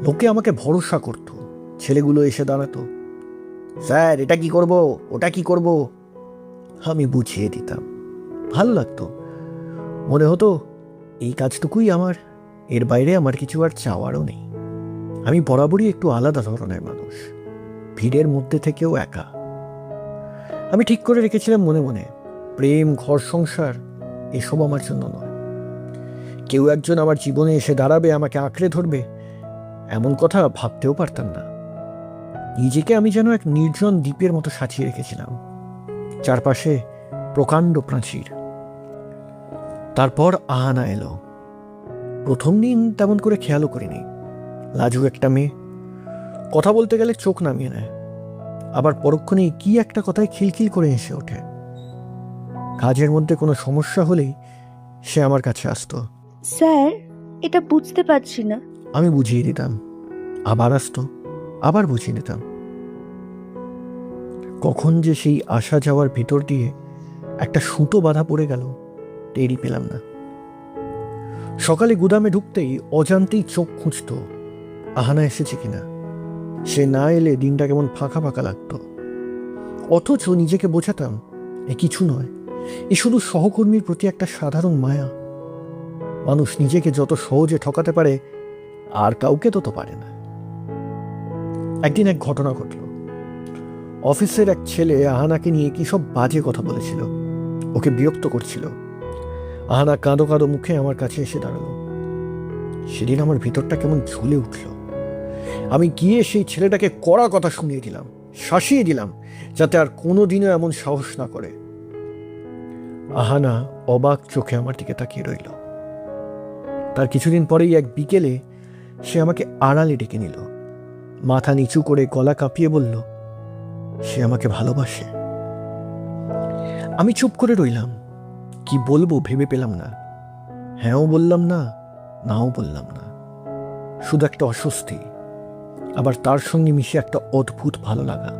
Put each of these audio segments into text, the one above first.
লোকে আমাকে ভরসা করত, ছেলেগুলো এসে দাঁড়াতো, স্যার এটা কি করব, ওটা কি করব। আমি বুঝিয়ে দিতাম, ভালো লাগতো। মনে হতো এই কাজটুকুই আমার, এর বাইরে আমার কিছু আর চাওয়ারও নেই। আমি বরাবরই একটু আলাদা ধরনের মানুষ, ভিড়ের মধ্যে থেকেও একা। আমি ঠিক করে রেখেছিলাম মনে মনে, প্রেম, ঘর সংসার এসব আমার জন্য নয়। কেউ একজন আমার জীবনে এসে দাঁড়াবে, আমাকে আঁকড়ে ধরবে, এমন কথা ভাবতেও পারতাম না। নিজেকে আমি যেন এক নির্জন দ্বীপের মতো সাজিয়ে রেখেছিলাম, চারপাশে প্রকাণ্ড প্রাচীর। তারপর আহানা এলো। প্রথম দিন তেমন করে খেয়ালও করিনি। লাজুক একটা মেয়ে, কথা বলতে গেলে চোখ নামিয়ে নেয়, আবার পরক্ষণেই কি একটা কথায় খিলখিল করে এসে ওঠে। কাজের মধ্যে কোনো সমস্যা হলেই সে আমার কাছে আসতো। স্যার, এটা বুঝতে পারছি না। আমি বুঝিয়ে দিতাম, আবার আসতো, আবার বুঝিয়ে দিতাম। কখন যে সেই আসা যাওয়ার ভিতর দিয়ে একটা সুতো বাঁধা পড়ে গেল টেরই পেলাম না। সকালে গুদামে ঢুকতেই অজান্তেই চোখ খুঁজত আহানা এসেছে কিনা। সে না এলে দিনটা কেমন ফাঁকা ফাঁকা লাগতো। অথচ নিজেকে বোঝাতাম এ কিছু নয়, এ শুধু সহকর্মীর প্রতি একটা সাধারণ মায়া। মানুষ নিজেকে যত সহজে ঠকাতে পারে, আর কাউকে তত পারে না। একদিন এক ঘটনা ঘটল। অফিসের এক ছেলে আহানাকে নিয়ে কি সব বাজে কথা বলেছিল, ওকে বিরক্ত করছিল। আহানা কাঁদো কাঁদো মুখে আমার কাছে এসে দাঁড়ালো। সেদিন আমার ভিতরটা কেমন ঝুলে উঠল। আমি গিয়ে সেই ছেলেটাকে কড়া কথা শুনিয়ে দিলাম, শাসিয়ে দিলাম, যাতে আর কোনোদিনও এমন সাহস না করে। আহানা অবাক চোখে আমার দিকে তাকিয়ে রইল। তার কিছুদিন পরেই এক বিকেলে সে আমাকে আড়ালে ডেকে নিল, মাথা নিচু করে গলা কাঁপিয়ে বলল সে আমাকে ভালোবাসে। আমি চুপ করে রইলাম, কি বলবো ভেবে পেলাম না। হ্যাঁও বললাম না, নাও বললাম না। শুধু একটা অস্বস্তি, আবার তার সঙ্গে মিশে একটা অদ্ভুত ভালো লাগা।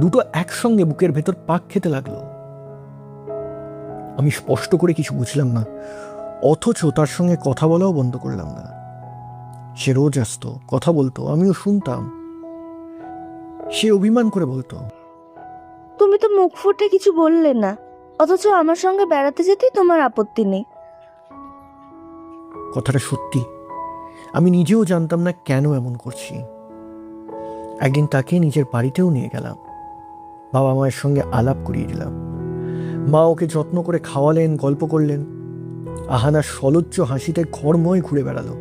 দুটো একসঙ্গে বুকের ভেতর পাক খেতে লাগলো। আমি স্পষ্ট করে কিছু বুঝলাম না, অথচ তার সঙ্গে কথা বলাও বন্ধ করলাম না। সে রোজ আসতো, কথা বলতো, আমিও শুনতাম। সে অভিমান করে বলতো, তুমি তো মুখ ফুটে কিছু বললে না, অথচ আমার সঙ্গে বেড়াতে যেতেই তোমার আপত্তি নেই। কথাটা সত্যি। আমি নিজেও জানতাম না কেন এমন করছি। একদিন তাকে নিজের বাড়িতেও নিয়ে গেলাম, বাবা মায়ের সঙ্গে আলাপ করিয়ে দিলাম। মা ওকে যত্ন করে খাওয়ালেন, গল্প করলেন। আহানা সলজ্জ হাসিতে ঘরময় ঘুরে বেড়ালো।